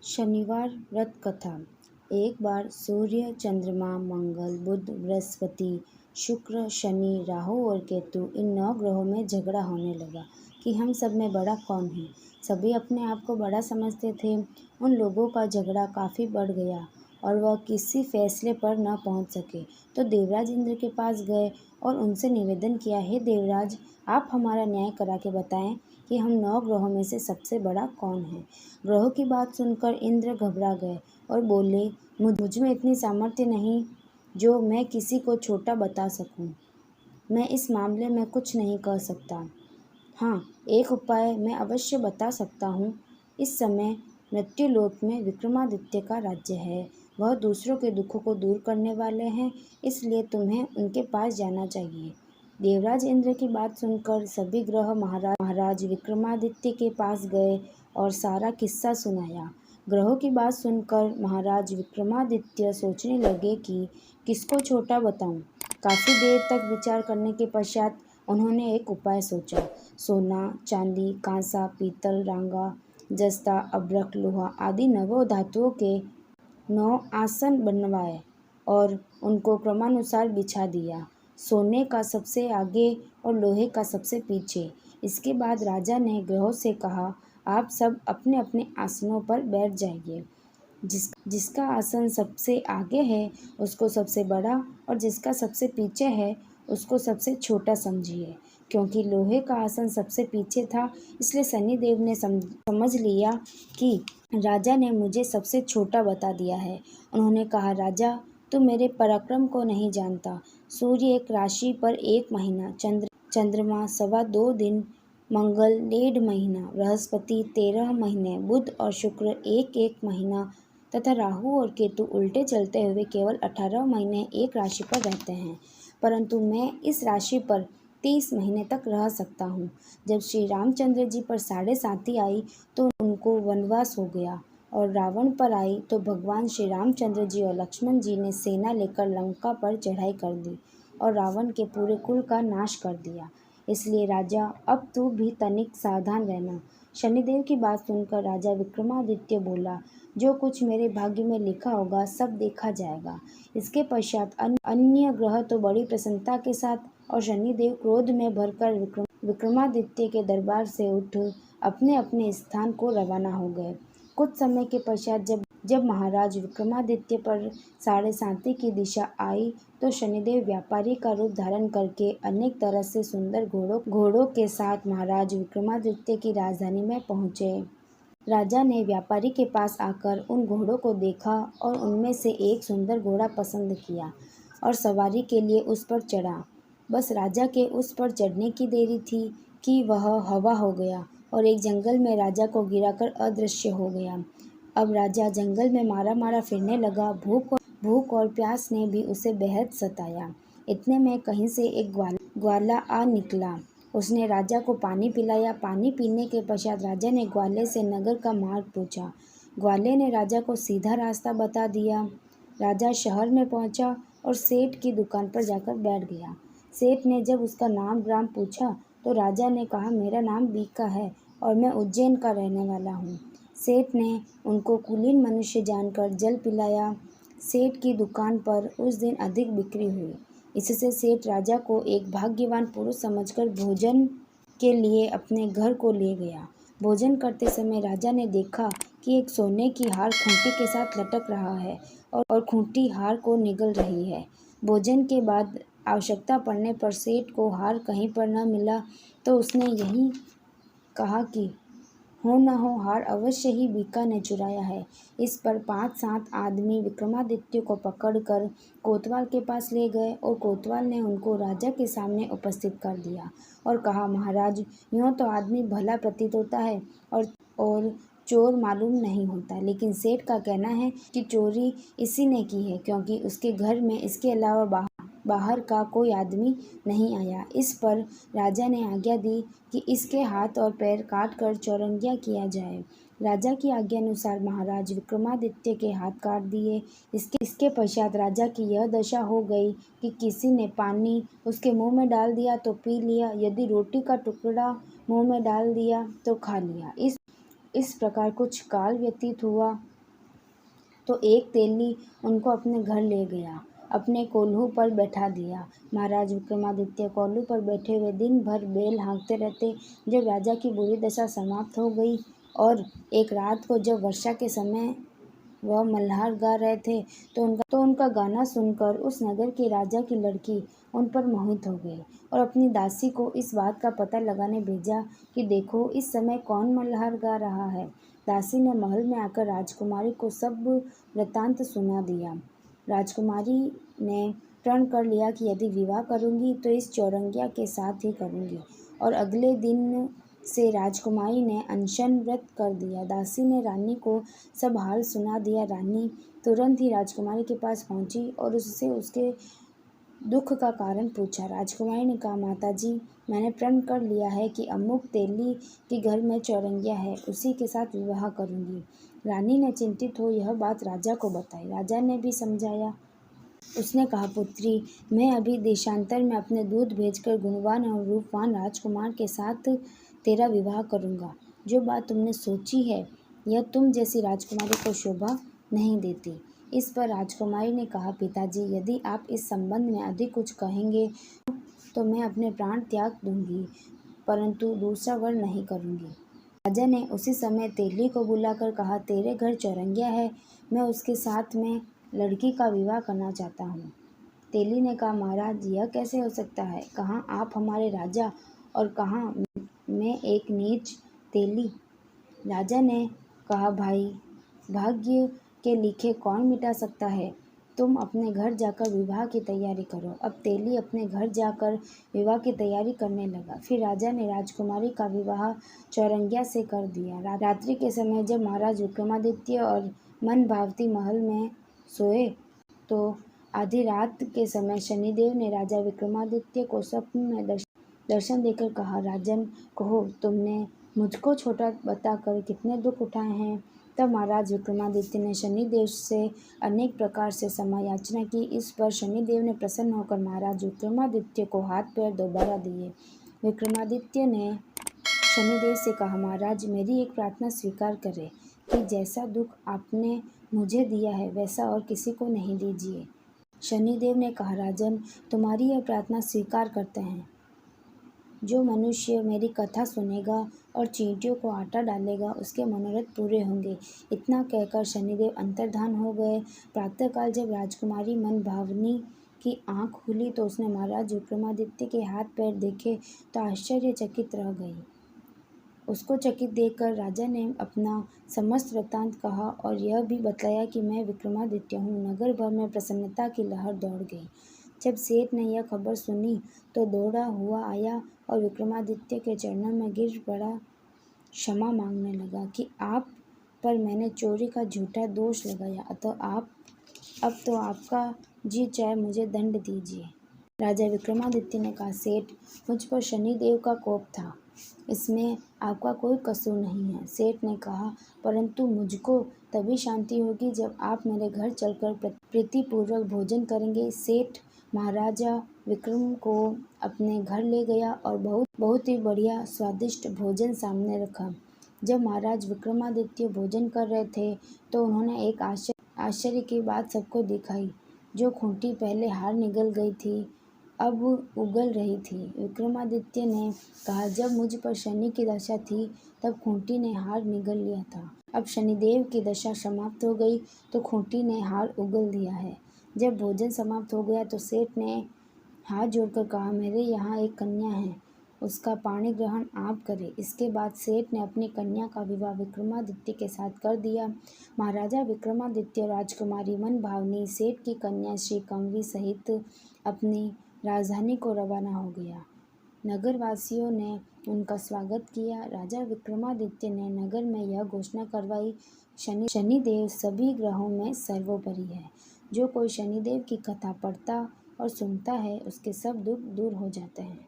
शनिवार व्रत कथा। एक बार सूर्य, चंद्रमा, मंगल, बुध, बृहस्पति, शुक्र, शनि, राहु और केतु इन 9 ग्रहों में झगड़ा होने लगा कि हम सब में बड़ा कौन है। सभी अपने आप को बड़ा समझते थे। उन लोगों का झगड़ा काफ़ी बढ़ गया और वह किसी फैसले पर न पहुंच सके, तो देवराज इंद्र के पास गए और उनसे निवेदन किया, हे देवराज, आप हमारा न्याय करा के बताएं कि हम 9 ग्रहों में से सबसे बड़ा कौन है। ग्रहों की बात सुनकर इंद्र घबरा गए और बोले, मुझ में इतनी सामर्थ्य नहीं जो मैं किसी को छोटा बता सकूं। मैं इस मामले में कुछ नहीं कर सकता। हाँ, एक उपाय मैं अवश्य बता सकता हूँ। इस समय मृत्युलोक में विक्रमादित्य का राज्य है। वह दूसरों के दुखों को दूर करने वाले हैं, इसलिए तुम्हें उनके पास जाना चाहिए। देवराज इंद्र की बात सुनकर सभी ग्रह महाराज विक्रमादित्य के पास गए और सारा किस्सा सुनाया। ग्रहों की बात सुनकर महाराज विक्रमादित्य सोचने लगे कि किसको छोटा बताऊं। काफ़ी देर तक विचार करने के पश्चात उन्होंने एक उपाय सोचा। सोना, चांदी, कांसा, पीतल, रांगा, जस्ता, अभ्रक, लोहा आदि 9 धातुओं के 9 आसन बनवाए और उनको क्रमानुसार बिछा दिया। सोने का सबसे आगे और लोहे का सबसे पीछे। इसके बाद राजा ने ग्रहों से कहा, आप सब अपने अपने आसनों पर बैठ जाइए। जिसका आसन सबसे आगे है उसको सबसे बड़ा और जिसका सबसे पीछे है उसको सबसे छोटा समझिए। क्योंकि लोहे का आसन सबसे पीछे था, इसलिए शनिदेव ने समझ लिया कि राजा ने मुझे सबसे छोटा बता दिया है। उन्होंने कहा, राजा, तू मेरे पराक्रम को नहीं जानता। सूर्य एक राशि पर 1 महीना, चंद्रमा 2.25 दिन, मंगल 1.5 महीना, बृहस्पति 13 महीने, बुध और शुक्र 1 महीना तथा राहु और केतु उल्टे चलते हुए केवल 18 महीने एक राशि पर रहते हैं। परंतु मैं इस राशि पर 30 महीने तक रह सकता हूँ। जब श्री रामचंद्र जी पर 7.5 आई तो उनको वनवास हो गया और रावण पर आई तो भगवान श्री रामचंद्र जी और लक्ष्मण जी ने सेना लेकर लंका पर चढ़ाई कर दी और रावण के पूरे कुल का नाश कर दिया। इसलिए राजा, अब तू भी तनिक सावधान रहना। शनिदेव की बात सुनकर राजा विक्रमादित्य बोला, जो कुछ मेरे भाग्य में लिखा होगा सब देखा जाएगा। इसके पश्चात अन्य ग्रह तो बड़ी प्रसन्नता के साथ और शनिदेव क्रोध में भरकर विक्रमादित्य के दरबार से उठ अपने अपने स्थान को रवाना हो गए। कुछ समय के पश्चात जब महाराज विक्रमादित्य पर 7.5 की दिशा आई तो शनिदेव व्यापारी का रूप धारण करके अनेक तरह से सुंदर घोड़ों के साथ महाराज विक्रमादित्य की राजधानी में पहुँचे। राजा ने व्यापारी के पास आकर उन घोड़ों को देखा और उनमें से एक सुंदर घोड़ा पसंद किया और सवारी के लिए उस पर चढ़ा। बस राजा के उस पर चढ़ने की देरी थी कि वह हवा हो गया और एक जंगल में राजा को गिराकर अदृश्य हो गया। अब राजा जंगल में मारा फिरने लगा। भूख और प्यास ने भी उसे बेहद सताया। इतने में कहीं से एक ग्वाला आ निकला। उसने राजा को पानी पिलाया। पानी पीने के पश्चात राजा ने ग्वाले से नगर का मार्ग पूछा। ग्वाले ने राजा को सीधा रास्ता बता दिया। राजा शहर में पहुंचा और सेठ की दुकान पर जाकर बैठ गया। सेठ ने जब उसका नाम ग्राम पूछा तो राजा ने कहा, मेरा नाम बीका है और मैं उज्जैन का रहने वाला हूँ। सेठ ने उनको कुलीन मनुष्य जानकर जल पिलाया। सेठ की दुकान पर उस दिन अधिक बिक्री हुई। इससे सेठ राजा को एक भाग्यवान पुरुष समझकर भोजन के लिए अपने घर को ले गया। भोजन करते समय राजा ने देखा कि एक सोने की हार खूंटी के साथ लटक रहा है और खूंटी हार को निगल रही है। भोजन के बाद आवश्यकता पड़ने पर सेठ को हार कहीं पर न मिला तो उसने यही कहा कि हो न हो हार अवश्य ही बीका ने चुराया है। इस पर 5-7 आदमी विक्रमादित्य को पकड़कर कोतवाल के पास ले गए और कोतवाल ने उनको राजा के सामने उपस्थित कर दिया और कहा, महाराज, यूँ तो आदमी भला प्रतीत होता है और चोर मालूम नहीं होता, लेकिन सेठ का कहना है कि चोरी इसी ने की है क्योंकि उसके घर में इसके अलावा बाहर का कोई आदमी नहीं आया। इस पर राजा ने आज्ञा दी कि इसके हाथ और पैर काट कर चौरंगिया किया जाए। राजा की आज्ञा अनुसार महाराज विक्रमादित्य के हाथ काट दिए। इसके पश्चात राजा की यह दशा हो गई कि किसी ने पानी उसके मुंह में डाल दिया तो पी लिया, यदि रोटी का टुकड़ा मुंह में डाल दिया तो खा लिया। इस प्रकार कुछ काल व्यतीत हुआ तो एक तेली उनको अपने घर ले गया, अपने कोल्हू पर बैठा दिया। महाराज विक्रमादित्य कोल्हू पर बैठे हुए दिन भर बैल हाँकते रहते। जब राजा की बुरी दशा समाप्त हो गई और एक रात को जब वर्षा के समय वह मल्हार गा रहे थे, तो उनका गाना सुनकर उस नगर के राजा की लड़की उन पर मोहित हो गई और अपनी दासी को इस बात का पता लगाने भेजा कि देखो इस समय कौन मल्हार गा रहा है। दासी ने महल में आकर राजकुमारी को सब वृत्तांत सुना दिया। राजकुमारी ने प्रण कर लिया कि यदि विवाह करूंगी तो इस चौरंगिया के साथ ही करूंगी, और अगले दिन से राजकुमारी ने अनशन व्रत कर दिया। दासी ने रानी को सब हाल सुना दिया। रानी तुरंत ही राजकुमारी के पास पहुंची और उससे उसके दुख का कारण पूछा। राजकुमारी ने कहा, माताजी, मैंने प्रण कर लिया है कि अमुक तेली के घर में चौरंगिया है, उसी के साथ विवाह करूंगी। रानी ने चिंतित हो यह बात राजा को बताई। राजा ने भी समझाया। उसने कहा, पुत्री, मैं अभी देशांतर में अपने दूत भेजकर गुणवान और रूपवान राजकुमार के साथ तेरा विवाह करूंगा। जो बात तुमने सोची है यह तुम जैसी राजकुमारी को शोभा नहीं देती। इस पर राजकुमारी ने कहा, पिताजी, यदि आप इस संबंध में अधिक कुछ कहेंगे तो मैं अपने प्राण त्याग दूंगी, परंतु दूसरा वर नहीं करूंगी। राजा ने उसी समय तेली को बुलाकर कहा, तेरे घर चौरंगिया है, मैं उसके साथ में लड़की का विवाह करना चाहता हूँ। तेली ने कहा, महाराज, यह कैसे हो सकता है? कहाँ आप हमारे राजा और कहाँ मैं एक नीच तेली। राजा ने कहा, भाई, भाग्य के लिखे कौन मिटा सकता है? तुम अपने घर जाकर विवाह की तैयारी करो। अब तेली अपने घर जाकर विवाह की तैयारी करने लगा। फिर राजा ने राजकुमारी का विवाह चौरंगिया से कर दिया। रात्रि के समय जब महाराज विक्रमादित्य और मन भावती महल में सोए तो आधी रात के समय शनिदेव ने राजा विक्रमादित्य को स्वप्न में दर्शन देकर कहा, राजन, कहो, तुमने मुझको छोटा बताकर कितने दुख उठाए हैं। तब महाराज विक्रमादित्य ने शनिदेव से अनेक प्रकार से क्षमा याचना की। इस पर शनिदेव ने प्रसन्न होकर महाराज विक्रमादित्य को हाथ पैर दोबारा दिए। विक्रमादित्य ने शनिदेव से कहा, महाराज, मेरी एक प्रार्थना स्वीकार करें कि जैसा दुख आपने मुझे दिया है वैसा और किसी को नहीं दीजिए। शनिदेव ने कहा, राजन, तुम्हारी यह प्रार्थना स्वीकार करते हैं। जो मनुष्य मेरी कथा सुनेगा और चींटियों को आटा डालेगा उसके मनोरथ पूरे होंगे। इतना कहकर शनिदेव अंतर्धान हो गए। प्रातःकाल जब राजकुमारी मन भावनी की आंख खुली तो उसने महाराज विक्रमादित्य के हाथ पैर देखे तो आश्चर्यचकित रह गई। उसको चकित देखकर राजा ने अपना समस्त वृत्तांत कहा और यह भी बतलाया कि मैं विक्रमादित्य हूँ। नगर भर में प्रसन्नता की लहर दौड़ गई। जब सेठ ने यह खबर सुनी तो दौड़ा हुआ आया और विक्रमादित्य के चरणों में गिर पड़ा, क्षमा मांगने लगा कि आप पर मैंने चोरी का झूठा दोष लगाया, अब तो आपका जी चाहे मुझे दंड दीजिए। राजा विक्रमादित्य ने कहा, सेठ, मुझ पर शनिदेव का कोप था, इसमें आपका कोई कसूर नहीं है। सेठ ने कहा, परंतु मुझको तभी शांति होगी जब आप मेरे घर चलकर प्रीतिपूर्वक भोजन करेंगे। सेठ महाराजा विक्रम को अपने घर ले गया और बहुत ही बढ़िया स्वादिष्ट भोजन सामने रखा। जब महाराज विक्रमादित्य भोजन कर रहे थे तो उन्होंने एक आश्चर्य की बात सबको दिखाई। जो खूंटी पहले हार निगल गई थी अब उगल रही थी। विक्रमादित्य ने कहा, जब मुझ पर शनि की दशा थी तब खूंटी ने हार निगल लिया था, अब शनिदेव की दशा समाप्त हो गई तो खूंटी ने हार उगल दिया है। जब भोजन समाप्त हो गया तो सेठ ने हाथ जोड़कर कहा, मेरे यहाँ एक कन्या है, उसका पाणी ग्रहण आप करें। इसके बाद सेठ ने अपनी कन्या का विवाह विक्रमादित्य के साथ कर दिया। महाराजा विक्रमादित्य राजकुमारी मन भावनी सेठ की कन्या श्री कंवरी सहित अपनी राजधानी को रवाना हो गया। नगरवासियों ने उनका स्वागत किया। राजा विक्रमादित्य ने नगर में यह घोषणा करवाई, शनिदेव सभी ग्रहों में सर्वोपरि है। जो कोई शनिदेव की कथा पढ़ता और सुनता है उसके सब दुख दूर हो जाते हैं।